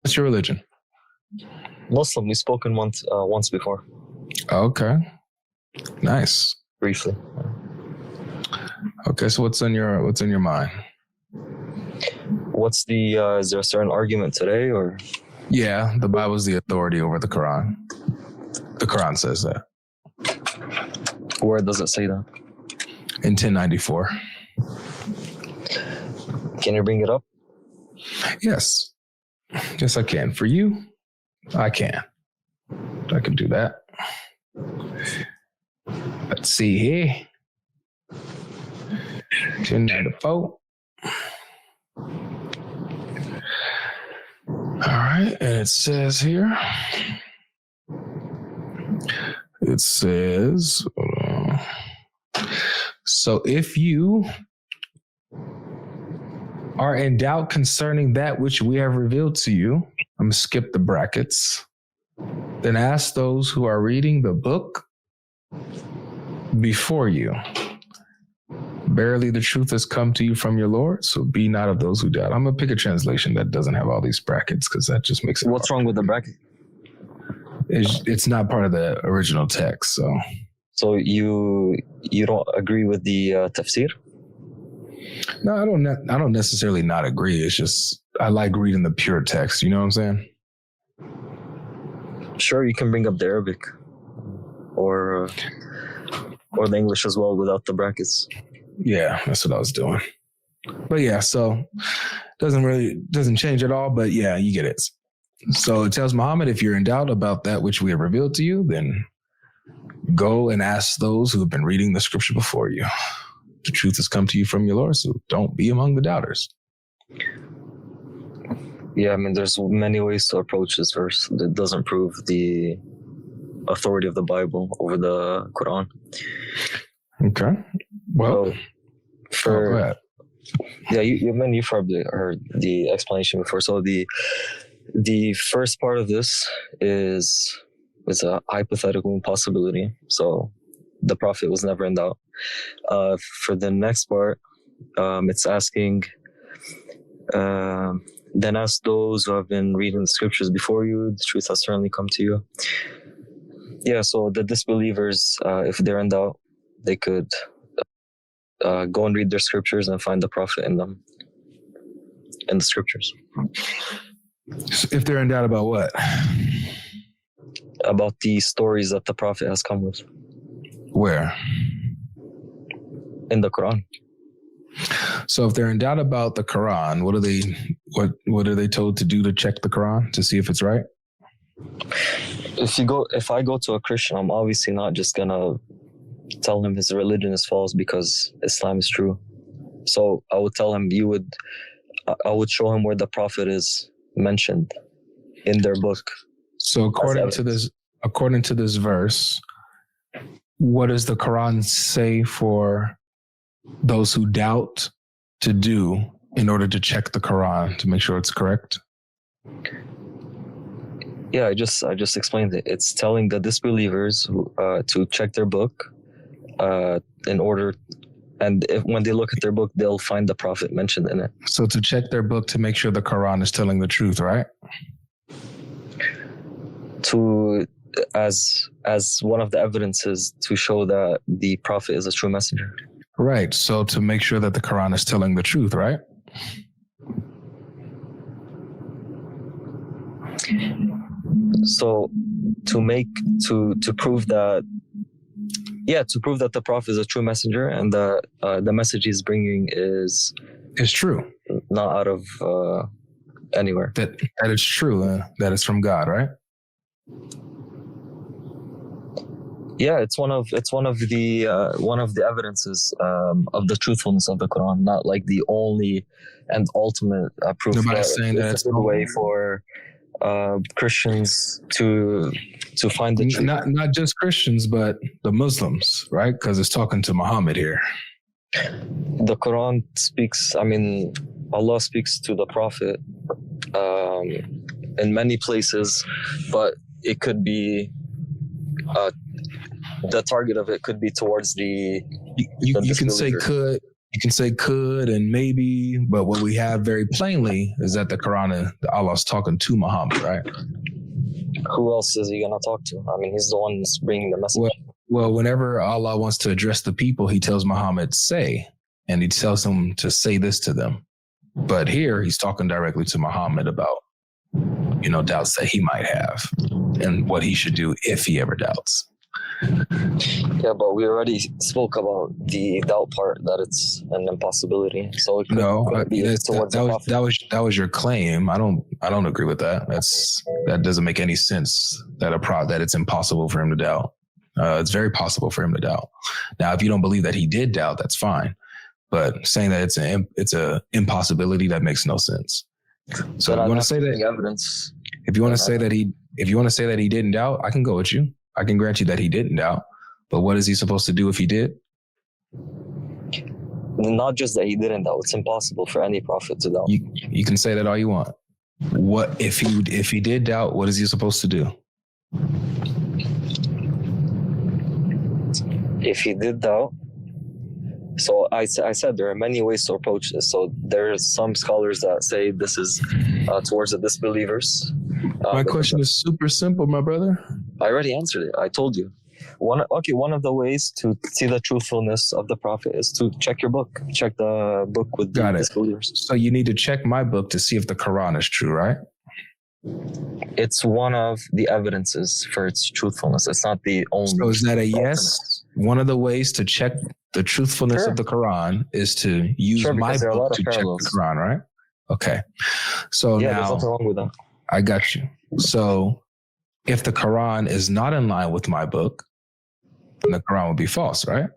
What's your religion? Muslim. We've spoken once before. Okay. Nice. Briefly. Okay, so what's in your mind? What's the is there a certain argument today, or? Yeah, the Bible is the authority over the Quran. The Quran says that. Where does it say that? In 1094. Can you bring it up? Yes. Yes, I can. For you, I can. I can do that. Let's see here. 1094. All right, and it says here. It says, so if you are in doubt concerning that which we have revealed to you, I'm going to skip the brackets, then ask those who are reading the book before you. Verily, the truth has come to you from your Lord, so be not of those who doubt. I'm going to pick a translation that doesn't have all these brackets because that just makes it What's hard. wrong with the bracket? It's not part of the original text, so. So you don't agree with the tafsir? No, I don't necessarily not agree. It's just I like reading the pure text. You know what I'm saying? Sure, you can bring up the Arabic or the English as well without the brackets. Yeah, that's what I was doing. But yeah, so doesn't change at all. But yeah, you get it. So it tells Muhammad, if you're in doubt about that which we have revealed to you, then go and ask those who have been reading the scripture before you. The truth has come to you from your Lord, so don't be among the doubters. Yeah, I mean, there's many ways to approach this verse. That doesn't prove the authority of the Bible over the Quran. Okay. Well, go ahead. Yeah, you've probably heard the explanation before. So the first part of this is a hypothetical impossibility. So the Prophet was never in doubt. For the next part, it's asking, then ask those who have been reading the scriptures before you, the truth has certainly come to you. Yeah, so the disbelievers, if they're in doubt, they could go and read their scriptures and find the Prophet in them, in the scriptures. If they're in doubt about what? About the stories that the Prophet has come with. Where? In the Quran. So if they're in doubt about the Quran, what are they told to do to check the Quran to see if it's right? If I go to a Christian, I'm obviously not just gonna tell him his religion is false because Islam is true. So I would tell him I would show him where the Prophet is mentioned in their book. So according to this verse, what does the Quran say for those who doubt to do in order to check the Quran to make sure it's correct? Yeah, I just explained it. It's telling the disbelievers to check their book in order, and when they look at their book, they'll find the Prophet mentioned in it. So to check their book to make sure the Quran is telling the truth, right? As one of the evidences to show that the Prophet is a true messenger. Right. So to make sure that the Quran is telling the truth, right? So to prove that, to prove that the Prophet is a true messenger and that the message he's bringing is true, not out of anywhere. That it's true, that it's from God, right? Yeah, it's one of the evidences of the truthfulness of the Quran, not like the only and ultimate proof. Nobody's saying that it's a good way for Christians to find the truth. Not just Christians, but the Muslims, right? Because it's talking to Muhammad here. The Quran speaks. I mean, Allah speaks to the Prophet in many places, but it could be. The target of it could be towards the you can say could, You can say could and maybe, but what we have very plainly is that the Quran, Allah's talking to Muhammad, right? Who else is he going to talk to? I mean, he's the one that's bringing the message. Well, whenever Allah wants to address the people, he tells Muhammad, say, and he tells him to say this to them. But here he's talking directly to Muhammad about, doubts that he might have and what he should do if he ever doubts. Yeah, but we already spoke about the doubt part, that it's an impossibility. So it that was your claim. I don't agree with that. That doesn't make any sense. That it's impossible for him to doubt. It's very possible for him to doubt. Now, if you don't believe that he did doubt, that's fine. But saying that it's a impossibility, that makes no sense. So you want to say that evidence. If you want to say that he didn't doubt, I can go with you. I can grant you that he didn't doubt, but what is he supposed to do if he did? Not just that he didn't doubt. It's impossible for any prophet to doubt. You can say that all you want. What if he did doubt? What is he supposed to do? If he did doubt, so I said there are many ways to approach this. So there's some scholars that say this is towards the disbelievers. My question is super simple, my brother. I already answered it. I told you. One of the ways to see the truthfulness of the prophet is to check your book. Check the book with the disbelievers. So you need to check my book to see if the Quran is true, right? It's one of the evidences for its truthfulness. It's not the only. So is that a yes? One of the ways to check the truthfulness of the Quran is to use my book to check the Quran, right? Okay. So now, there's nothing wrong with that. I got you. So if the Quran is not in line with my book, then the Quran would be false, right?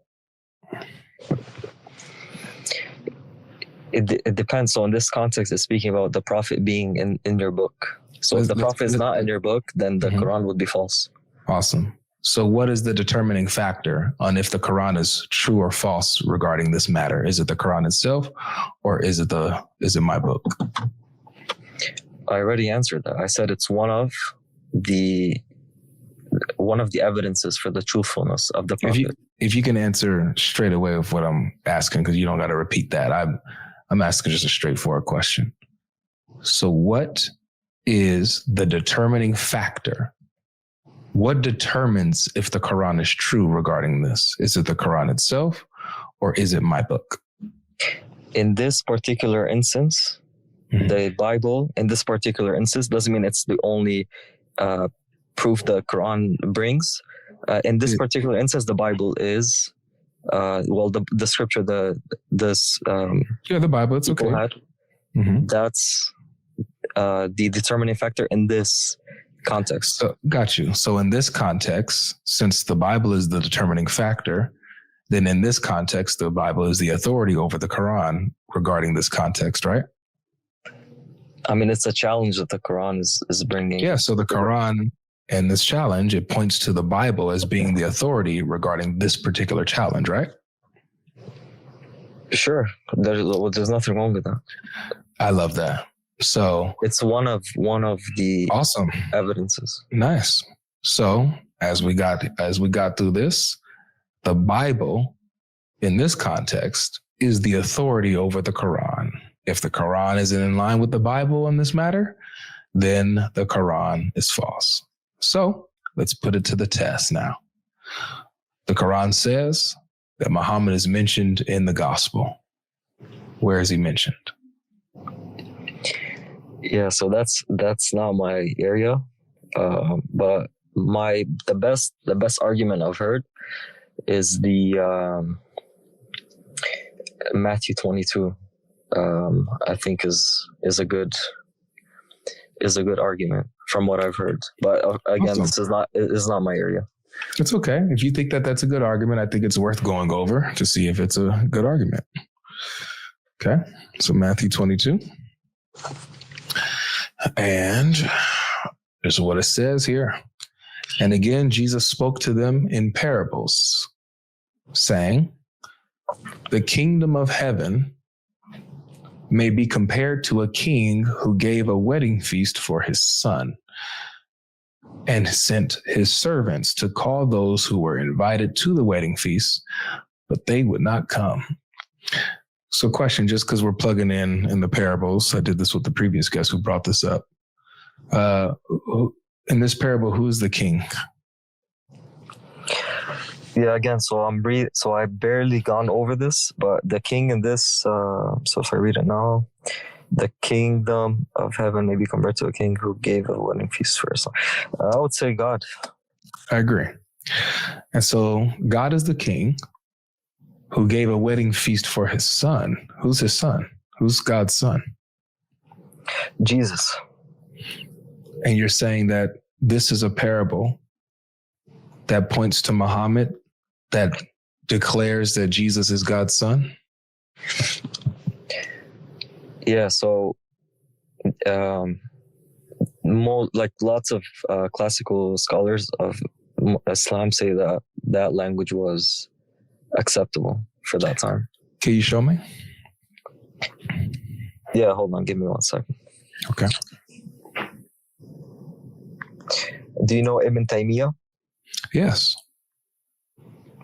It depends. So in this context, it's speaking about the prophet being in your book. So if the prophet is not in your book, then the Quran would be false. Awesome. So what is the determining factor on if the Quran is true or false regarding this matter? Is it the Quran itself, or is it my book? I already answered that. I said it's one of the evidences for the truthfulness of the prophet. If you can answer straight away with what I'm asking, because you don't got to repeat that. I'm asking just a straightforward question. So what is the determining factor? What determines if the Quran is true regarding this? Is it the Quran itself, or is it my book? In this particular instance, the Bible, in this particular instance, doesn't mean it's the only proof the Quran brings. In this particular instance, the Bible is, the scripture, the Bible, it's okay. That's the determining factor in this context. So, got you. So in this context, since the Bible is the determining factor, then in this context, the Bible is the authority over the Quran regarding this context, right? I mean, it's a challenge that the Quran is bringing. Yeah, so the Quran and this challenge, it points to the Bible as being the authority regarding this particular challenge, right? Sure. There's nothing wrong with that. I love that. So it's one of the awesome evidences. Nice. So as we got through this, the Bible in this context is the authority over the Quran. If the Quran isn't in line with the Bible in this matter, then the Quran is false. So let's put it to the test now. The Quran says that Muhammad is mentioned in the gospel. Where is he mentioned? Yeah, so that's not my area, but the best argument I've heard is the Matthew 22. I think is a good argument from what I've heard. But again, awesome. This is not my area. It's okay. If you think that that's a good argument, I think it's worth going over to see if it's a good argument. Okay. So Matthew 22. And this is what it says here. And again, Jesus spoke to them in parables, saying, the kingdom of heaven may be compared to a king who gave a wedding feast for his son and sent his servants to call those who were invited to the wedding feast, but they would not come. So question, just because we're plugging in the parables, I did this with the previous guest who brought this up. In this parable, who's the king? Yeah, again, so I barely gone over this, but the king in this, so if I read it now, the kingdom of heaven may be compared to a king who gave a wedding feast for his son. I would say God. I agree. And so God is the king who gave a wedding feast for his son. Who's his son? Who's God's son? Jesus. And you're saying that this is a parable that points to Muhammad, that declares that Jesus is God's son? Yeah, so lots of classical scholars of Islam say that language was acceptable for that time. Can you show me? Yeah, hold on, give me 1 second. Okay. Do you know Ibn Taymiyyah? Yes.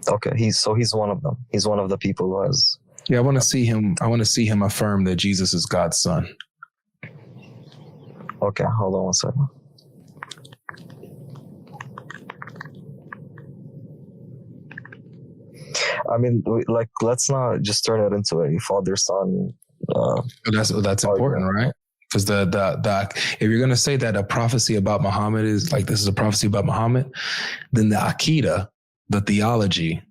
Okay, he's one of them. He's one of the people who has. Yeah, I want to see him affirm that Jesus is God's son. Okay, hold on 1 second. I mean, let's not just turn it into a father-son. That's important, right? Because the if you're going to say that a prophecy about Muhammad is like, this is a prophecy about Muhammad, then the Aqidah, the theology,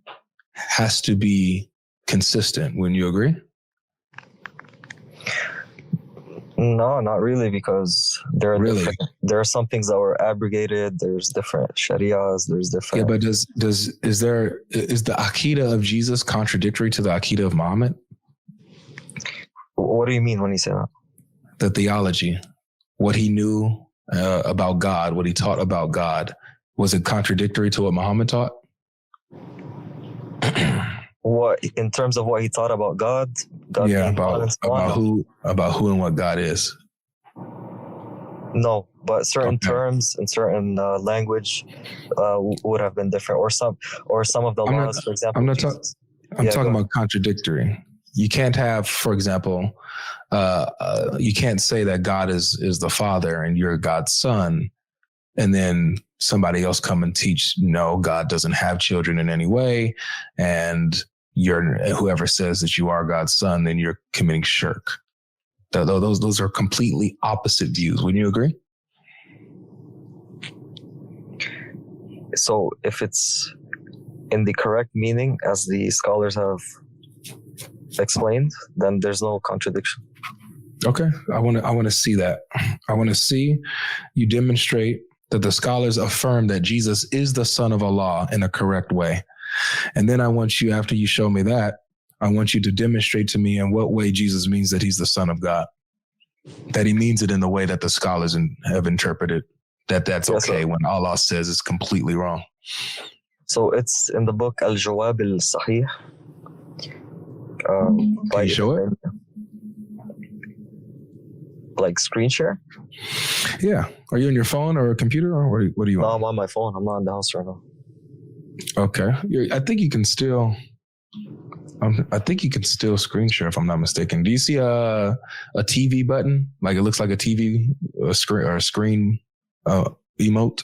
has to be consistent. Wouldn't you agree? No, not really, because there are some things that were abrogated. There's different sharias. There's different. Yeah, but is the Aqidah of Jesus contradictory to the Aqidah of Muhammad? What do you mean when you say that? The theology, what he knew about God, what he taught about God, was it contradictory to what Muhammad taught? What, in terms of what he taught about God? Yeah, about who and what God is. No, but certain terms and certain language would have been different, or some of the laws, for example. I'm talking about contradictory. You can't have, for example, you can't say that God is the Father and you're God's son, and then somebody else come and teach, no, God doesn't have children in any way, and whoever says that you are God's son, then you're committing shirk. Those are completely opposite views. Wouldn't you agree? So if it's in the correct meaning, as the scholars have explained, then there's no contradiction. Okay, I want to see that. I want to see you demonstrate that the scholars affirm that Jesus is the Son of Allah in a correct way. And then I want you, after you show me that, I want you to demonstrate to me in what way Jesus means that he's the Son of God, that he means it in the way that the scholars have interpreted, that's okay when Allah says it's completely wrong. So it's in the book Al-Jawab al-Sahih. Can you show it? Like screen share? Yeah. Are you on your phone or a computer, or what are you on? No, I'm on my phone. I'm not in the house right now. Okay. I think you can still screen share if I'm not mistaken. Do you see a TV button? Like it looks like a TV screen emote?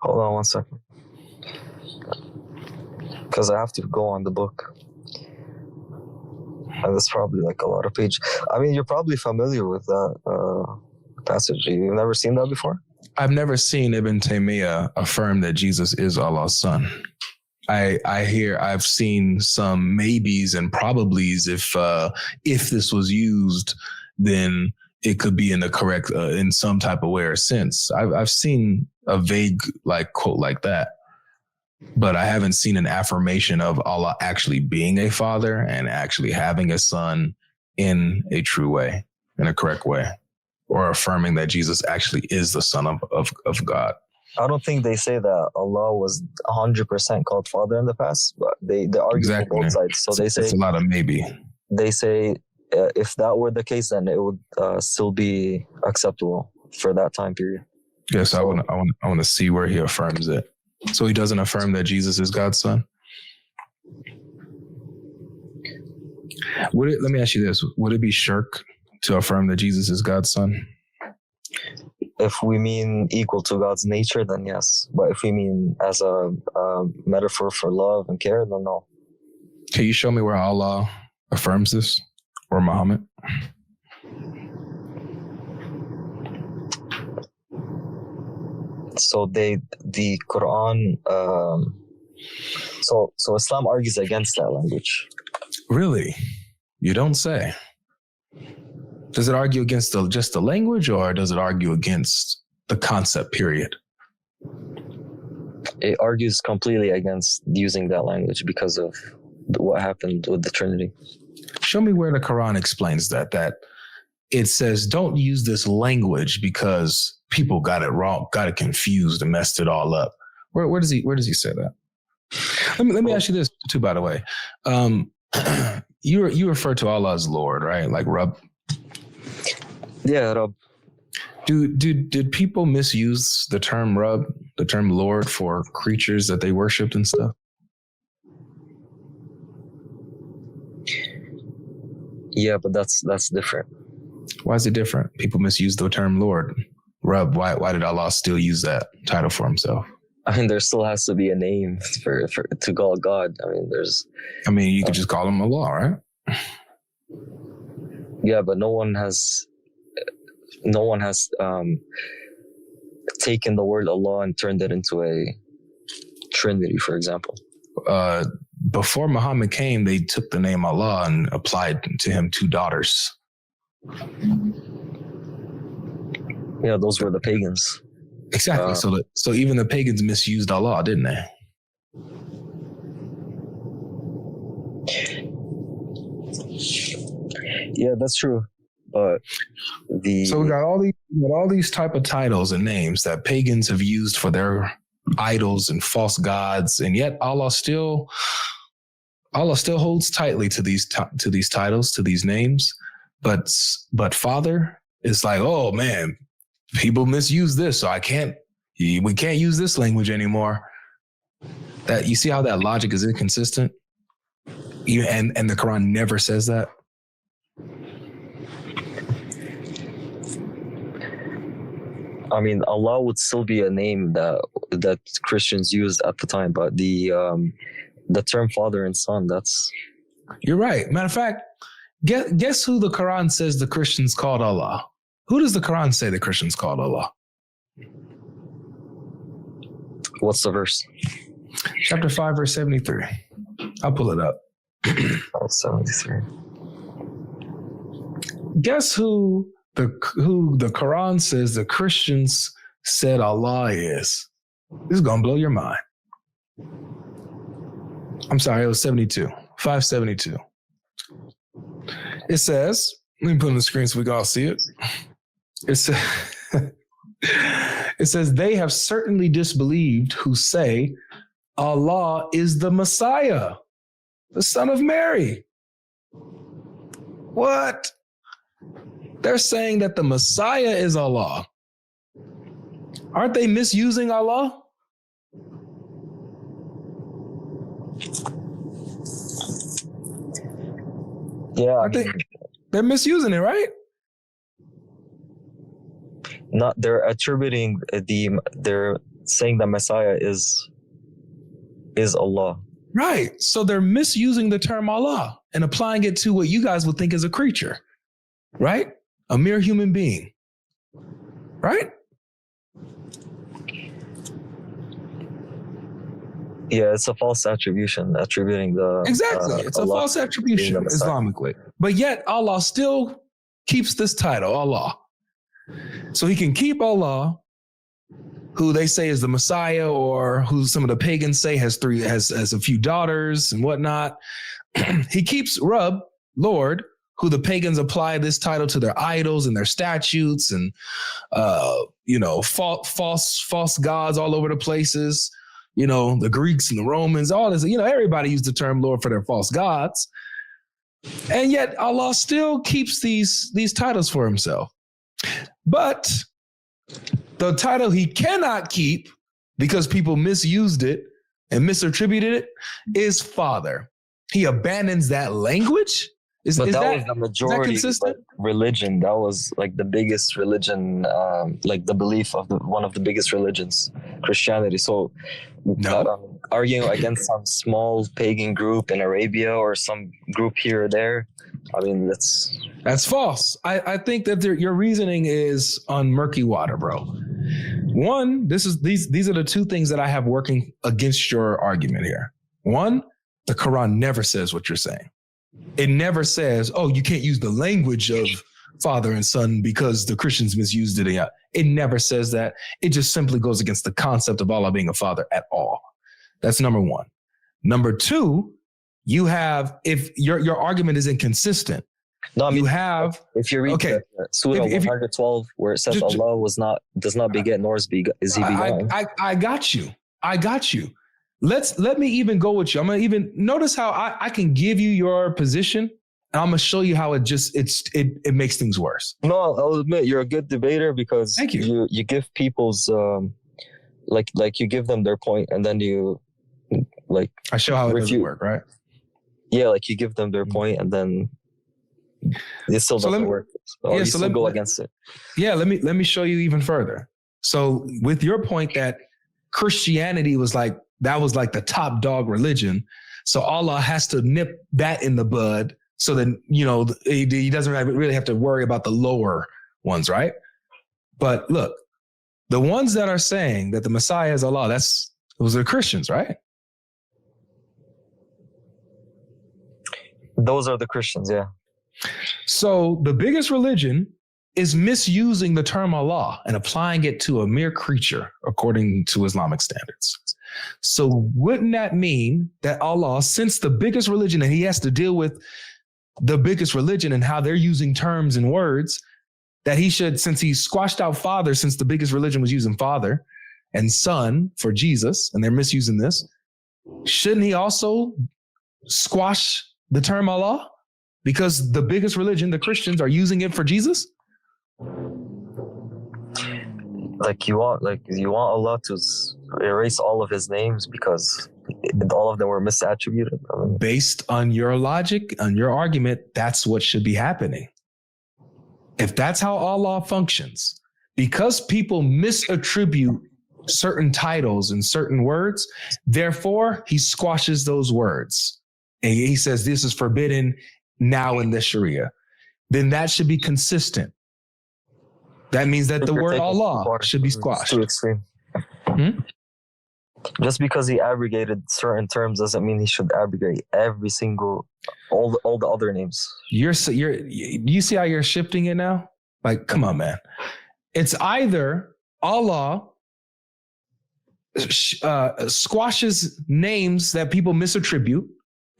Hold on 1 second. Because I have to go on the book. And it's probably like a lot of pages. I mean, you're probably familiar with that passage. You've never seen that before? I've never seen Ibn Taymiyyah affirm that Jesus is Allah's son. I've seen some maybes and probablys. If this was used, then it could be in the correct, in some type of way or sense. I've seen a vague quote like that, but I haven't seen an affirmation of Allah actually being a father and actually having a son in a true way, in a correct way, or affirming that Jesus actually is the Son of God. I don't think they say that Allah was 100% called Father in the past, but they argue for both sides. So they say it's a lot of maybe. They say if that were the case, then it would still be acceptable for that time period. Yes, so, I want to see where he affirms it. So he doesn't affirm that Jesus is God's son. Let me ask you this. Would it be shirk to affirm that Jesus is God's son? If we mean equal to God's nature, then yes. But if we mean as a metaphor for love and care, then no. Can you show me where Allah affirms this, or Muhammad? So the Quran, so Islam argues against that language. Really? You don't say. Does it argue against just the language, or does it argue against the concept, period? It argues completely against using that language because of what happened with the Trinity. Show me where the Quran explains that it says don't use this language because people got it wrong, got it confused and messed it all up. Where does he say that? Let me ask you this too, by the way. You refer to Allah as Lord, right? Like Rabb. Yeah, Rabb. Did people misuse the term Rabb, the term Lord, for creatures that they worshipped and stuff? Yeah, but that's different. Why is it different? People misuse the term Lord, Rabb. Why did Allah still use that title for himself? I mean, there still has to be a name for to call God. I mean, you could just call him Allah, right? Yeah, but no one has taken the word Allah and turned it into a Trinity, for example. Before Muhammad came, they took the name Allah and applied to him 2 daughters. Yeah, those were the pagans. Exactly. So even the pagans misused Allah, didn't they? Yeah, that's true. But so we got all these type of titles and names that pagans have used for their idols and false gods, and yet Allah still holds tightly to these titles, to these names. But Father is like, oh man, people misuse this, so we can't use this language anymore. That you see how that logic is inconsistent, and the Quran never says that. I mean, Allah would still be a name that Christians used at the time, but the term father and son, that's... You're right. Matter of fact, guess who the Quran says the Christians called Allah? Who does the Quran say the Christians called Allah? What's the verse? Chapter 5, verse 73. I'll pull it up. 73. Guess who the Quran says the Christians said Allah is? This is going to blow your mind. I'm sorry, it was 72. 572. It says, let me put it on the screen so we can all see it. It says, they have certainly disbelieved who say Allah is the Messiah, the son of Mary. What? They're saying that the Messiah is Allah. Aren't they misusing Allah? Yeah, they're misusing it, right? They're attributing they're saying the Messiah is Allah. Right. So they're misusing the term Allah and applying it to what you guys would think is a creature, right? A mere human being, right? Yeah, it's a false attribution, attributing the... Exactly. It's Allah, a false attribution Islamically. But yet Allah still keeps this title, Allah. So he can keep Allah, who they say is the Messiah, or who some of the pagans say has a few daughters and whatnot. He keeps Rabb, Lord, who the pagans apply this title to their idols and their statues and false gods all over the places. The Greeks and the Romans, all this, everybody used the term Lord for their false gods. And yet Allah still keeps these titles for himself. But the title he cannot keep, because people misused it and misattributed it, is Father. He abandons that language But that was the majority consistent? religion. That was like the biggest religion, like the belief of one of the biggest religions, Christianity. So, arguing against some small pagan group in Arabia or some group here or there, I mean, that's false. I think that your reasoning is on murky water, bro. One, these are the two things that I have working against your argument here. One, the Quran never says what you're saying. It never says, oh, you can't use the language of father and son because the Christians misused it. It never says that. It just simply goes against the concept of Allah being a father at all. That's number one. Number two, you have, if your argument is inconsistent, no, I mean, you have, if you read Surah 112, where it says Allah does not beget nor is he begotten. I got you. Let me even go with you. I'm gonna even notice how I can give you your position, and I'm gonna show you how it makes things worse. No, I'll admit you're a good debater because thank you. You give people's like you give them their point, and then you like I show how it doesn't work, right? Yeah, like you give them their point, and then it still doesn't work. So go against it. Yeah, let me show you even further. So with your point that Christianity was like the top dog religion, so Allah has to nip that in the bud so that, he doesn't really have to worry about the lower ones, right? But look, the ones that are saying that the Messiah is Allah, those are Christians, right? Those are the Christians, yeah. So the biggest religion is misusing the term Allah and applying it to a mere creature according to Islamic standards. So wouldn't that mean that Allah, since the biggest religion, and he has to deal with the biggest religion and how they're using terms and words, that he should, since he squashed out father, since the biggest religion was using father and son for Jesus, and they're misusing this, shouldn't he also squash the term Allah? Because the biggest religion, the Christians, are using it for Jesus? Like you want Allah to erase all of his names because all of them were misattributed? Based on your logic, on your argument, that's what should be happening. If that's how Allah functions, because people misattribute certain titles and certain words, therefore he squashes those words. And he says this is forbidden now in the Sharia. Then that should be consistent. That means that the word Allah should be squashed. Just because he abrogated certain terms doesn't mean he should abrogate all the other names. You see how you're shifting it now? Like, come on, man. It's either Allah squashes names that people misattribute,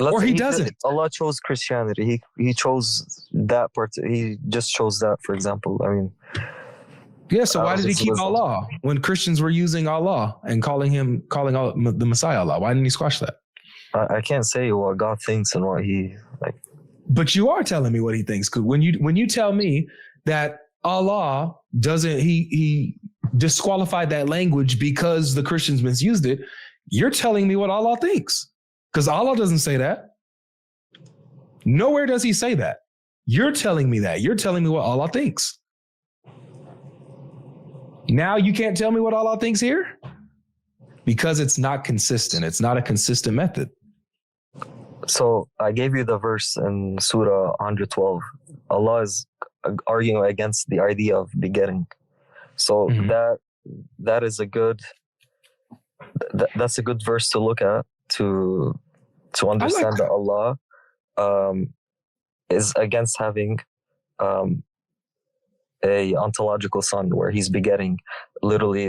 or he doesn't. Allah chose Christianity. He chose that part. He just chose that, for example. I mean, yeah. So why did he keep Allah when Christians were using Allah and calling the Messiah Allah? Why didn't he squash that? I can't say what God thinks and what he like. But you are telling me what he thinks. Because when you tell me that Allah doesn't, he disqualified that language because the Christians misused it, you're telling me what Allah thinks. Because Allah doesn't say that. Nowhere does he say that. You're telling me that. You're telling me what Allah thinks. Now you can't tell me what Allah thinks here? Because it's not consistent. It's not a consistent method. So I gave you the verse in Surah 112. Allah is arguing against the idea of begetting. So that is that's a good verse to look at to understand that Allah is against having a ontological son where he's begetting literally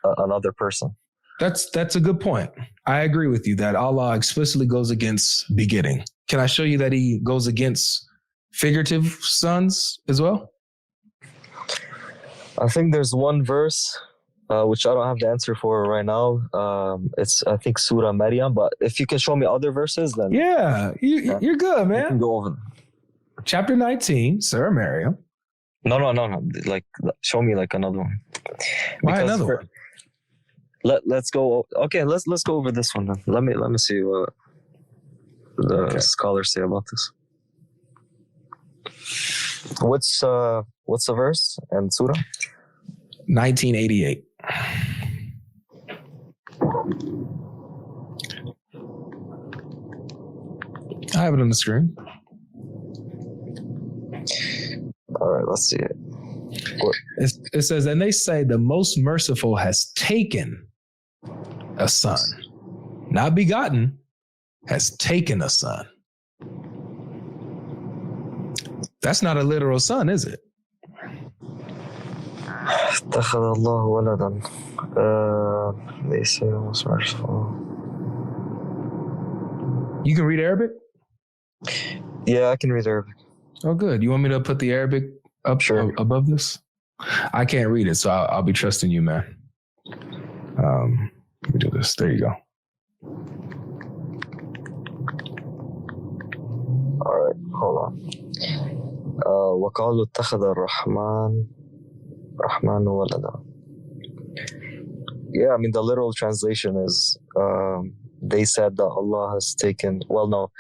another person. That's a good point. I agree with you that Allah explicitly goes against begetting. Can I show you that he goes against figurative sons as well? I think there's one verse which I don't have the answer for right now. It's I think Surah Maryam, but if you can show me other verses, then you're good, man. You can go over them. Chapter 19, Surah Maryam. No. Like, show me like another one. Why another one? Let's go. Okay, let's go over this one then. Let me see what. the scholars say about this. What's the verse and surah? 1988. I have it on the screen. All right, let's see it. It says, and they say the most merciful has taken a son, not begotten, has taken a son. That's not a literal son, is it? اتخذ الله ولدا. They say most merciful. You can read Arabic? Yeah, I can read Arabic. Oh, good. You want me to put the Arabic up above this? I can't read it, so I'll be trusting you, man. Let me do this. There you go. All right, hold on. وقالوا اتخذ الرحمن ولدا. Yeah, I mean the literal translation is they said that Allah has taken. Well, no,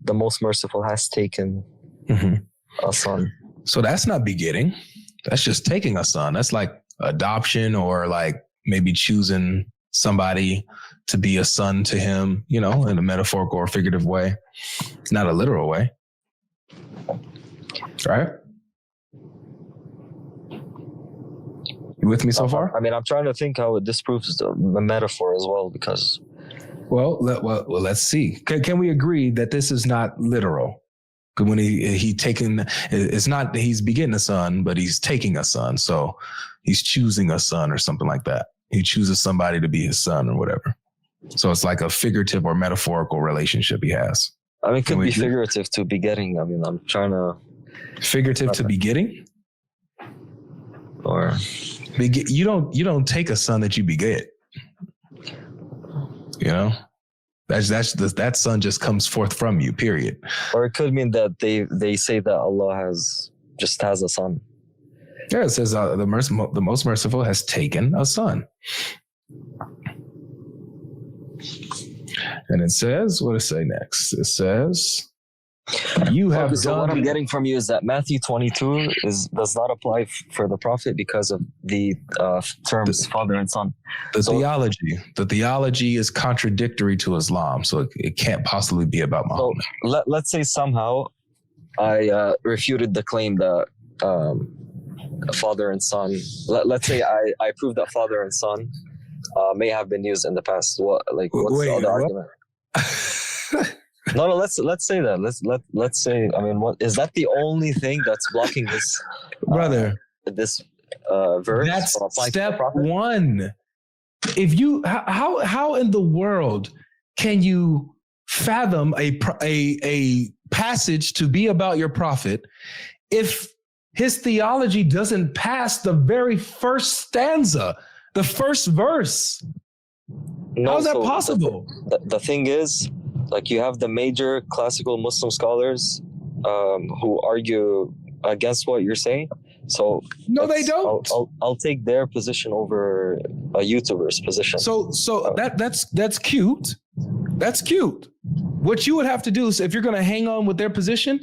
the most merciful has taken a son. So that's not begetting. That's just taking a son. That's like adoption, or like maybe choosing somebody to be a son to him, you know, in a metaphorical or figurative way. It's not a literal way. Right? You with me so far? I mean, I'm trying to think how it disproves the metaphor as well, because... Well, let's see. Can we agree that this is not literal? When he taking, it's not that he's begetting a son, but he's taking a son. So he's choosing a son or something like that. He chooses somebody to be his son or whatever. So it's like a figurative or metaphorical relationship he has. I mean, it could be figurative to begetting. I mean, I'm trying to... Figurative to begetting? Or... You don't take a son that you beget. You know? That son just comes forth from you, period. Or it could mean that they say that Allah has a son. Yeah, it says the most merciful has taken a son. And it says, what does it say next? It says, you have done... So what I'm getting from you is that Matthew 22 does not apply for the Prophet because of the terms father and son. The theology is contradictory to Islam, so it can't possibly be about Muhammad. So let's say somehow I refuted the claim that father and son. Let's say I proved that father and son may have been used in the past. What's the other argument? No, let's say that. Let's say. I mean, what is that? The only thing that's blocking this, brother? This verse. That's step one. If you, how in the world can you fathom a passage to be about your prophet if his theology doesn't pass the very first stanza, the first verse? How is that possible? The thing is, like, you have the major classical Muslim scholars who argue against what you're saying. So no, they don't. I'll take their position over a YouTuber's position. So that's cute. That's cute. What you would have to do is, if you're going to hang on with their position,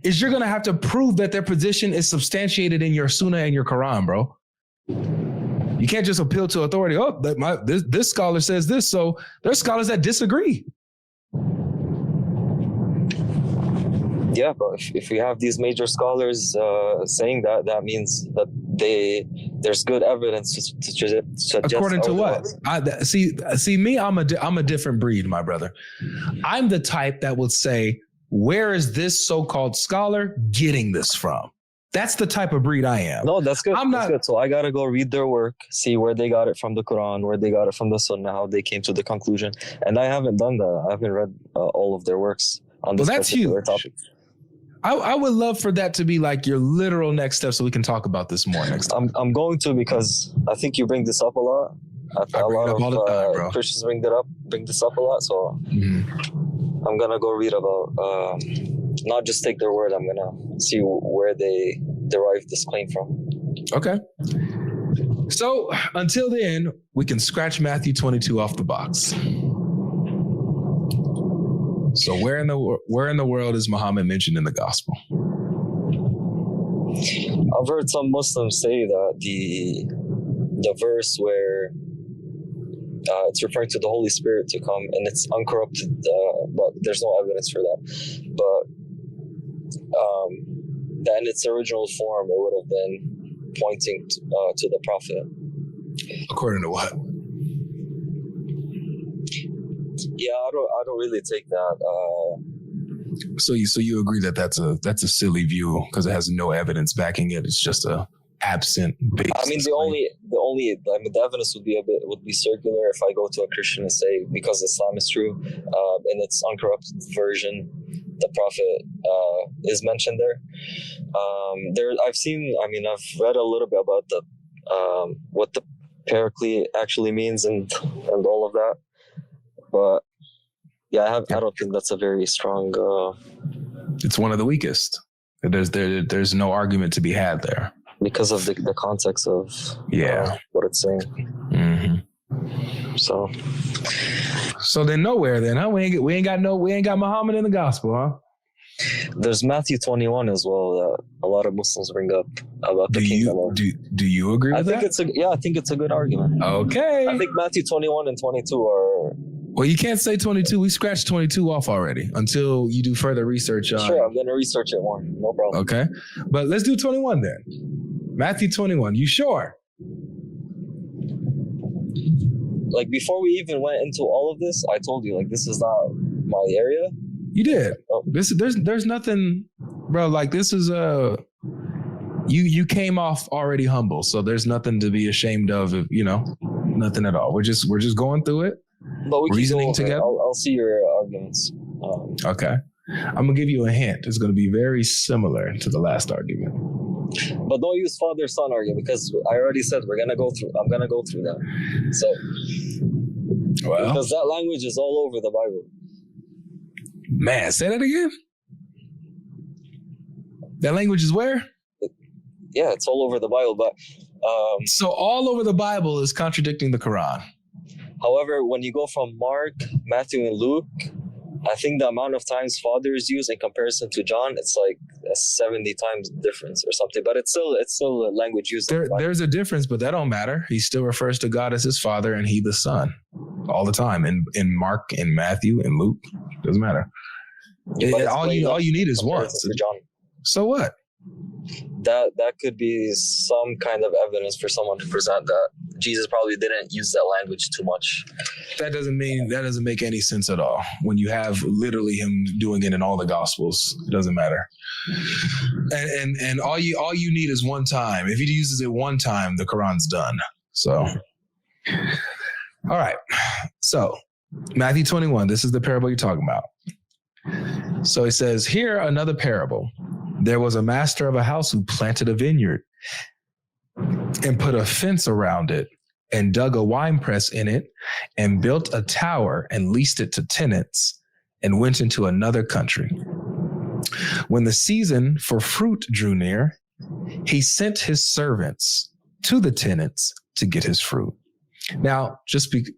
is you're going to have to prove that their position is substantiated in your Sunnah and your Quran, bro. You can't just appeal to authority. Oh, this scholar says this, so there's scholars that disagree. Yeah, but if we have these major scholars saying that means that there's good evidence to suggest. According to what? See me, I'm a different breed, my brother. I'm the type that would say, where is this so-called scholar getting this from? That's the type of breed I am. No, that's good. That's good. So I got to go read their work, see where they got it from the Quran, where they got it from the Sunnah, how they came to the conclusion. And I haven't done that. I haven't read all of their works on this particular topic. I would love for that to be like your literal next step, so we can talk about this more next time. I'm going to, because I think you bring this up a lot. A lot of Christians bring this up a lot. So I'm gonna go read about, not just take their word. I'm gonna see where they derive this claim from. Okay. So until then, we can scratch Matthew 22 off the box. So where in the world is Muhammad mentioned in the gospel? I've heard some Muslims say that the verse where it's referring to the Holy Spirit to come, and it's uncorrupted, but there's no evidence for that. But that in its original form, it would have been pointing to the Prophet. According to what? Yeah, I don't really take that. So you agree that that's a silly view because it has no evidence backing it. It's just a absent base. I mean, the only the evidence would be circular if I go to a Christian and say, because Islam is true, in its uncorrupted version, the Prophet is mentioned there. I've read a little bit about what the Paraclete actually means and all of that, but yeah, I don't think that's a very strong. It's one of the weakest. There's no argument to be had there because of the context of what it's saying. Mm-hmm. So then nowhere then, huh? We ain't got Muhammad in the gospel, huh? There's Matthew 21 as well that a lot of Muslims bring up about the kingdom. Do you agree with that? I think it's a good argument. Okay. I think Matthew 21 and 22 are. Well, you can't say 22. We scratched 22 off already until you do further research. Sure, I'm going to research it more. No problem. Okay. But let's do 21 then. Matthew 21. You sure? Like, before we even went into all of this, I told you, like, this is not my area. You did. Oh. There's nothing, bro. Like, this is you came off already humble, so there's nothing to be ashamed of. Nothing at all. We're just going through it. But we reasoning together. I'll see your arguments. Okay. I'm gonna give you a hint. It's gonna be very similar to the last argument. But don't use father-son argument because I already said I'm gonna go through that. So, because that language is all over the Bible. Man, say that again. That language is where? Yeah, it's all over the Bible. But so all over the Bible is contradicting the Quran. However, when you go from Mark, Matthew, and Luke, I think the amount of times Father is used in comparison to John, it's like a 70 times difference or something. But it's still a language used. There's a difference, but that don't matter. He still refers to God as his Father and he the Son all the time. In Mark, in Matthew, in Luke, doesn't matter. Yeah, all you need is one. So what? That could be some kind of evidence for someone to present that Jesus probably didn't use that language too much. That doesn't make any sense at all. When you have literally him doing it in all the Gospels, it doesn't matter. And all you need is one time. If he uses it one time, the Quran's done. So, all right. So, Matthew 21. This is the parable you're talking about. So it says, here another parable. There was a master of a house who planted a vineyard and put a fence around it and dug a winepress in it and built a tower and leased it to tenants and went into another country. When the season for fruit drew near, he sent his servants to the tenants to get his fruit. Now,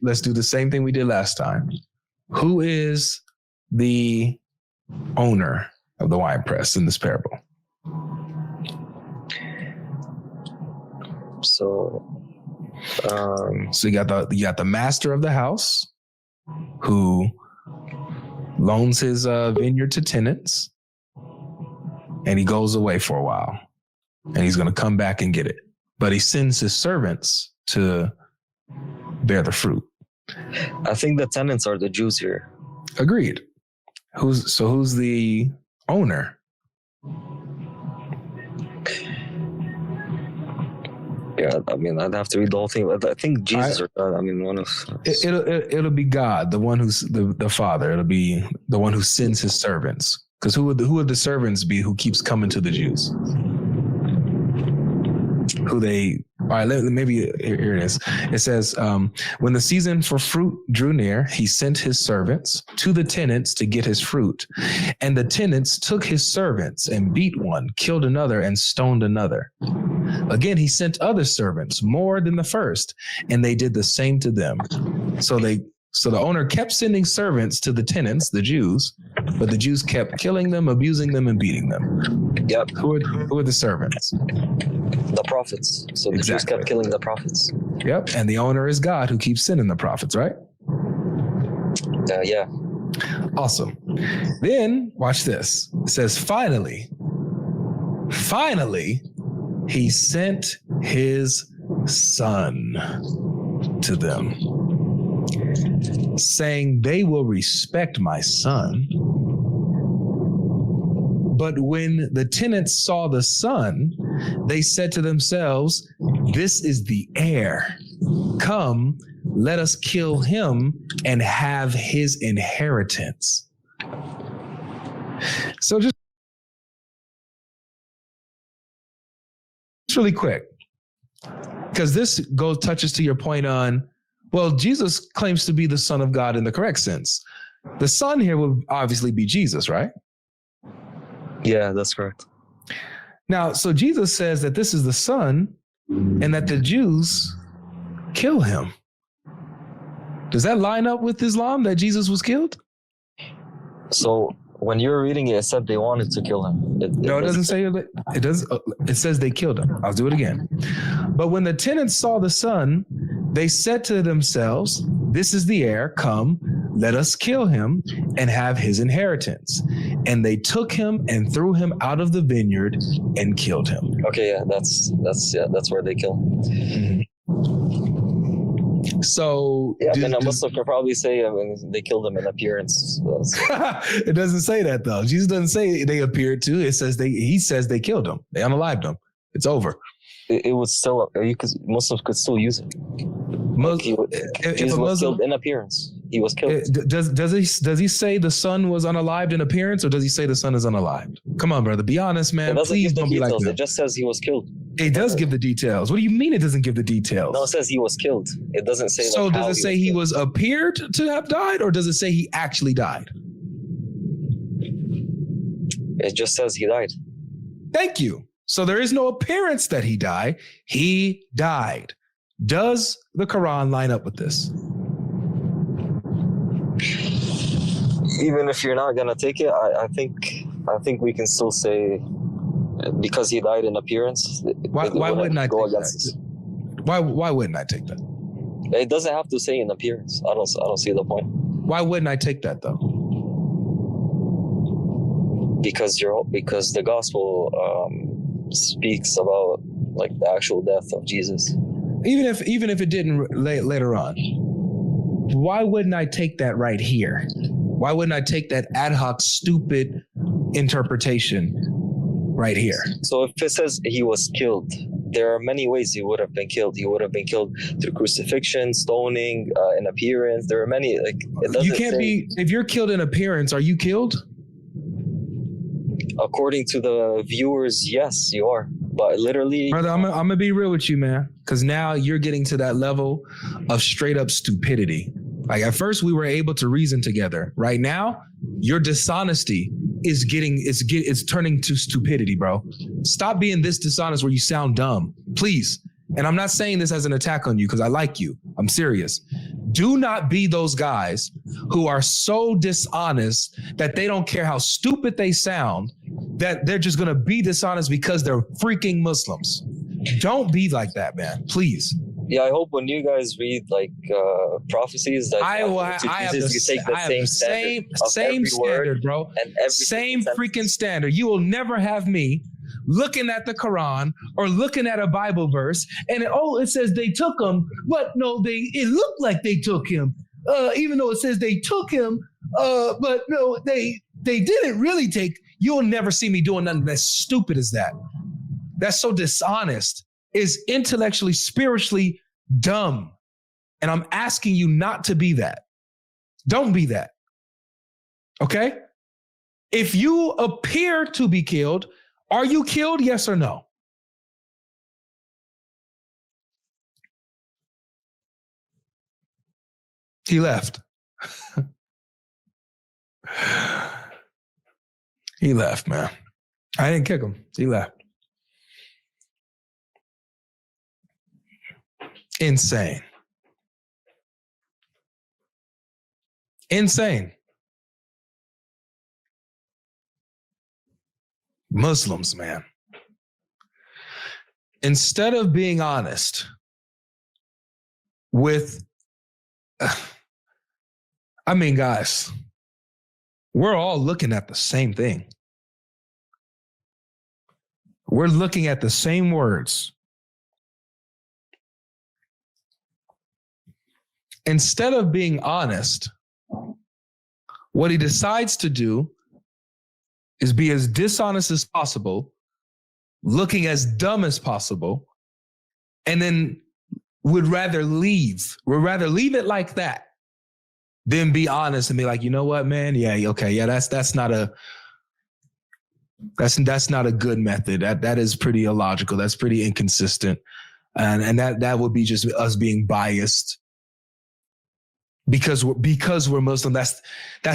let's do the same thing we did last time. Who is the owner of the wine press in this parable? So you got the master of the house who loans his vineyard to tenants, and he goes away for a while, and he's going to come back and get it. But he sends his servants to bear the fruit. I think the tenants are the Jews here. Agreed. Who's the owner? Yeah, I mean, I'd have to read the whole thing. I think Jesus or God. I mean, one of it'll be God, the one who's the Father. It'll be the one who sends his servants. Because who would the servants be who keeps coming to the Jews? All right, maybe here it is. It says, when the season for fruit drew near, he sent his servants to the tenants to get his fruit. And the tenants took his servants and beat one, killed another, and stoned another. Again, he sent other servants, more than the first, and they did the same to them. So So the owner kept sending servants to the tenants, the Jews, but the Jews kept killing them, abusing them, and beating them. Yep. Who are the servants? The prophets. So the Jews kept killing the prophets. Yep. And the owner is God who keeps sending the prophets, right? Yeah. Awesome. Then watch this. It says, finally, he sent his son to them, saying, they will respect my son. But when the tenants saw the son, they said to themselves, this is the heir. Come, let us kill him and have his inheritance. So just really quick, because this touches to your point on, well, Jesus claims to be the Son of God in the correct sense. The Son here will obviously be Jesus, right? Yeah, that's correct. Now, so Jesus says that this is the Son and that the Jews kill him. Does that line up with Islam, that Jesus was killed? So when you were reading it, it said they wanted to kill him. It doesn't say it. It does. It says they killed him. I'll do it again. But when the tenants saw the son, they said to themselves, this is the heir. Come, let us kill him and have his inheritance. And they took him and threw him out of the vineyard and killed him. Okay, yeah, that's where they kill him. Mm-hmm. So yeah, a Muslim could probably say they killed him in appearance. It doesn't say that though. Jesus doesn't say they appeared to. It says he says they killed him. They unalived him. It's over. It was still Muslims could still use it. Jesus was killed in appearance. He was killed. Does he say the son was unalived in appearance, or does he say the son is unalived? Come on, brother. Be honest, man. Please don't be like that. It just says he was killed. It does give the details. What do you mean it doesn't give the details? No, it says he was killed. It doesn't say. So does it say he was appeared to have died, or does it say he actually died? It just says he died. Thank you. So there is no appearance that he died. He died. Does the Quran line up with this? Even if you're not gonna take it, I think we can still say because he died in appearance. Why wouldn't I go against this? Why wouldn't I take that? It doesn't have to say in appearance. I don't see the point. Why wouldn't I take that though? Because the gospel speaks about like the actual death of Jesus. Even if it didn't later on, why wouldn't I take that right here? Why wouldn't I take that ad hoc, stupid interpretation right here? So if it says he was killed, there are many ways he would have been killed. He would have been killed through crucifixion, stoning, in appearance. There are many. Like it doesn't. You can't be. If you're killed in appearance, are you killed? According to the viewers, yes, you are. But literally, brother, I'm gonna be real with you, man, because now you're getting to that level of straight up stupidity. Like at first we were able to reason together. Right now, your dishonesty is turning to stupidity, bro. Stop being this dishonest where you sound dumb, please. And I'm not saying this as an attack on you because I like you. I'm serious. Do not be those guys who are so dishonest that they don't care how stupid they sound, that they're just going to be dishonest because they're freaking Muslims. Don't be like that, man. Please. Yeah, I hope when you guys read like prophecies that I have the same standard, bro. Same freaking standard. You will never have me looking at the Quran or looking at a Bible verse and it says they took him, but no, it looked like they took him. Even though it says they took him, but no, they didn't really take. You'll never see me doing nothing as stupid as that. That's so dishonest. Is intellectually, spiritually dumb. And I'm asking you not to be that. Don't be that. Okay? If you appear to be killed, are you killed? Yes or no? He left. He left, man. I didn't kick him. He left. Insane. Insane. Muslims, man. Instead of being honest with, guys, we're all looking at the same thing. We're looking at the same words. Instead of being honest, what he decides to do is be as dishonest as possible, looking as dumb as possible, and then would rather leave it like that than be honest and be like, you know what, man? Yeah, okay, yeah, that's not a good method. That is pretty illogical. That's pretty inconsistent. And that would be just us being biased. Because we're Muslim, that's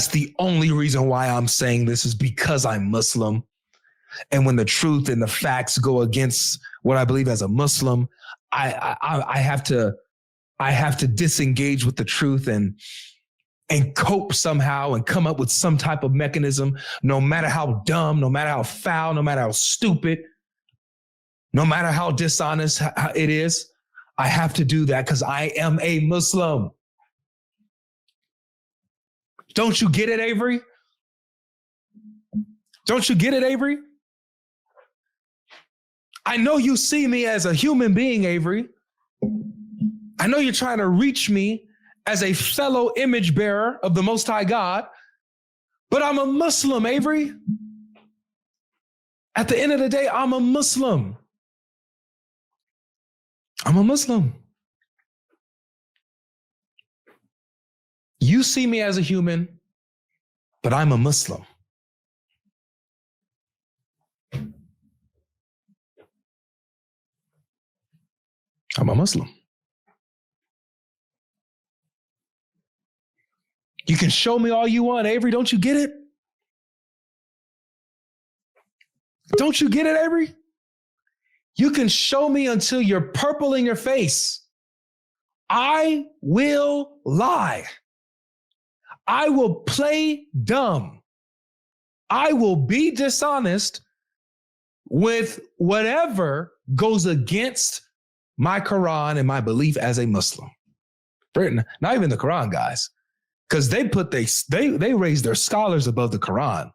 the only reason why I'm saying this, is because I'm Muslim. And when the truth and the facts go against what I believe as a Muslim, I have to disengage with the truth and cope somehow and come up with some type of mechanism, no matter how dumb, no matter how foul, no matter how stupid, no matter how dishonest it is. I have to do that because I am a Muslim. Don't you get it, Avery? Don't you get it, Avery? I know you see me as a human being, Avery. I know you're trying to reach me as a fellow image bearer of the Most High God, but I'm a Muslim, Avery. At the end of the day, I'm a Muslim. I'm a Muslim. You see me as a human, but I'm a Muslim. I'm a Muslim. You can show me all you want, Avery. Don't you get it? Don't you get it, Avery? You can show me until you're purple in your face. I will lie. I will play dumb. I will be dishonest with whatever goes against my Quran and my belief as a Muslim. Not even the Quran, guys, because they raise their scholars above the Quran.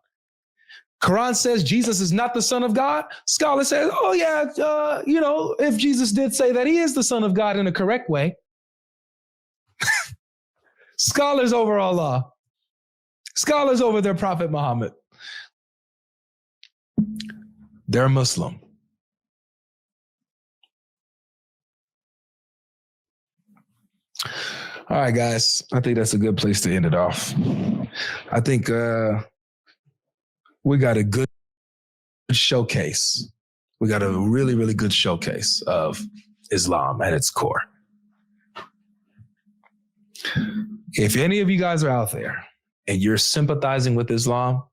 Quran says Jesus is not the Son of God. Scholar says, oh yeah, if Jesus did say that, he is the Son of God in a correct way. Scholars over Allah. Scholars over their Prophet Muhammad. They're Muslim. All right, guys. I think that's a good place to end it off. I think we got a good showcase. We got a really, really good showcase of Islam at its core. If any of you guys are out there and you're sympathizing with Islam,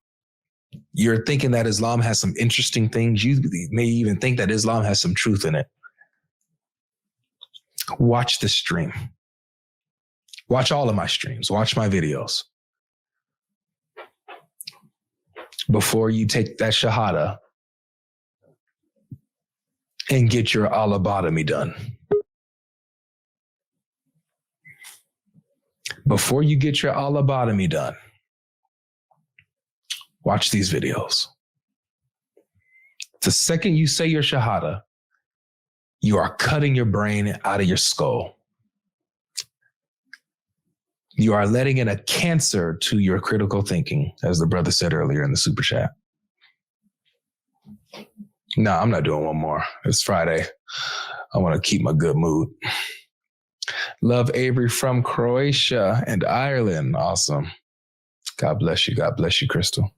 you're thinking that Islam has some interesting things, you may even think that Islam has some truth in it, watch the stream. Watch all of my streams. Watch my videos. Before you take that shahada and get your lobotomy done. Before you get your lobotomy done, watch these videos. The second you say your shahada, you are cutting your brain out of your skull. You are letting in a cancer to your critical thinking, as the brother said earlier in the super chat. No, I'm not doing one more. It's Friday. I want to keep my good mood. Love Avery from Croatia and Ireland. Awesome. God bless you. God bless you, Crystal.